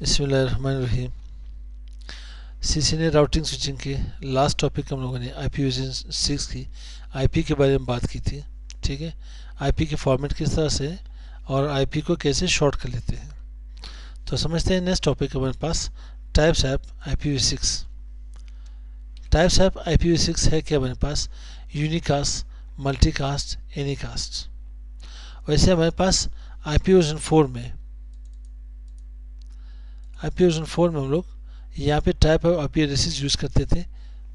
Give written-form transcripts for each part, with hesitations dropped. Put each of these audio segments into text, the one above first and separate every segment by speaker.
Speaker 1: बिस्मिल्लाहिर्रहमानिर्रहीम। CCNA routing switching के last topic हम लोगों ने IPv6 की आईपी के बारे में बात की थी। ठीक है, आईपी के फॉर्मेट किस तरह से और आईपी को कैसे शॉर्ट कर लेते हैं। तो समझते हैं नेक्स्ट टॉपिक हमारे पास types of IPv6। Types of IPv6 है कि हमारे पास यूनिकास्ट, मल्टीकास्ट, एनीकास्ट। वैसे हमारे पास IPv4 में हम लोग यहाँ पे type of IP addresses use करते थे।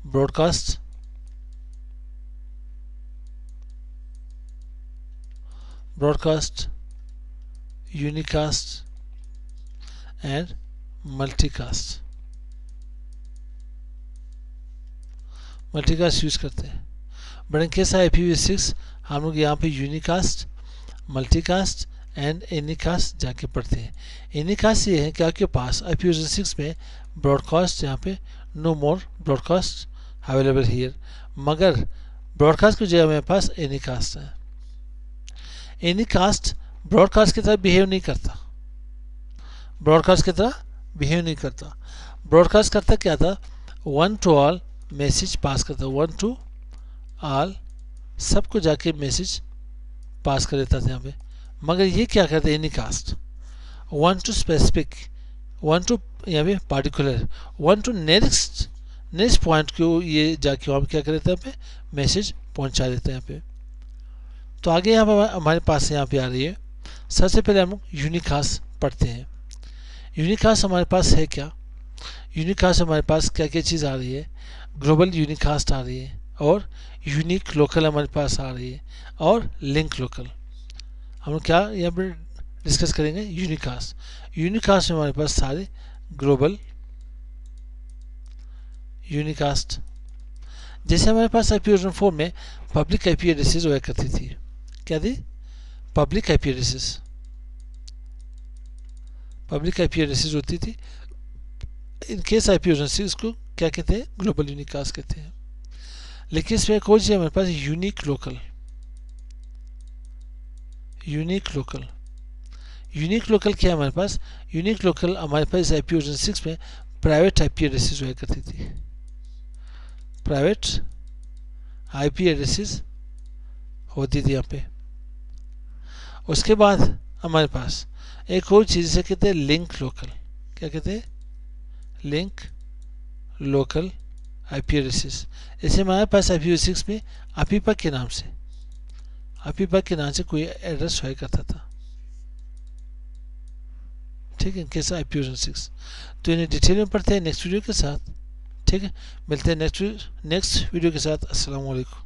Speaker 1: Broadcast, unicast and multicast use करते हैं। बट इन केस IPv6 हम लोग यहाँ पे यूनिकास्ट, मल्टीकास्ट एंड एनीकास्ट जाके पढ़ते हैं। एनीकास्ट ये है कि आपके पास IPv6 में ब्रॉडकास्ट, यहाँ पे no more broadcast available here, मगर ब्रॉडकास्ट की जगह मेरे पास एनीकास्ट है। एनीकास्ट ब्रॉडकास्ट की तरह बिहेव नहीं करता। ब्रॉडकास्ट करता क्या था, one to all message pass करता, वन टू ऑल सबको जाके मैसेज पास कर देता था यहाँ पे। मगर ये क्या करते हैं Anycast, one two specific, one two यहाँ पे particular, one two next point को ये जाके वहाँ पे क्या कर देता है, यहाँ पे मैसेज पहुँचा देता है यहाँ पे। तो आगे यहाँ पे हमारे पास यहाँ पे आ रही है। सबसे पहले हम लोग यूनिकास्ट पढ़ते हैं। यूनिकास्ट हमारे पास है क्या, यूनिकास्ट हमारे पास क्या क्या चीज़ आ रही है। ग्लोबल यूनिकास्ट आ रही है और यूनिक लोकल हमारे पास आ रही है और लिंक लोकल। हम लोग क्या यहाँ पर डिस्कस करेंगे, यूनिकास्ट में हमारे पास सारे ग्लोबल यूनिकास्ट। जैसे हमारे पास IPv4 में पब्लिक IP एड्रेसेस हुआ करती थी। क्या थी, पब्लिक IP एड्रेसेस होती थी। इन केस IPv6 को क्या कहते हैं, ग्लोबल यूनिकास्ट कहते हैं। लेकिन इसमें एक और चीज़ हमारे पास यूनिक लोकल क्या है हमारे पास, यूनिक लोकल हमारे पास IPv6 में प्राइवेट IP एड्रेसेस हुआ करती थी। प्राइवेट IP एड्रेसेस होती थी यहाँ पे। उसके बाद हमारे पास एक और चीज़ से कहते हैं लिंक लोकल। क्या कहते हैं, लिंक लोकल IP एड्रेसेस। जैसे हमारे पास IPv6 में अपिपा के नाम से कोई एड्रेस हुआ करता था। ठीक है, कैसा IPv6। तो इन्हें डिटेल में पढ़ते हैं नेक्स्ट वीडियो के साथ। ठीक है, मिलते हैं नेक्स्ट वीडियो के साथ। अस्सलाम वालेकुम।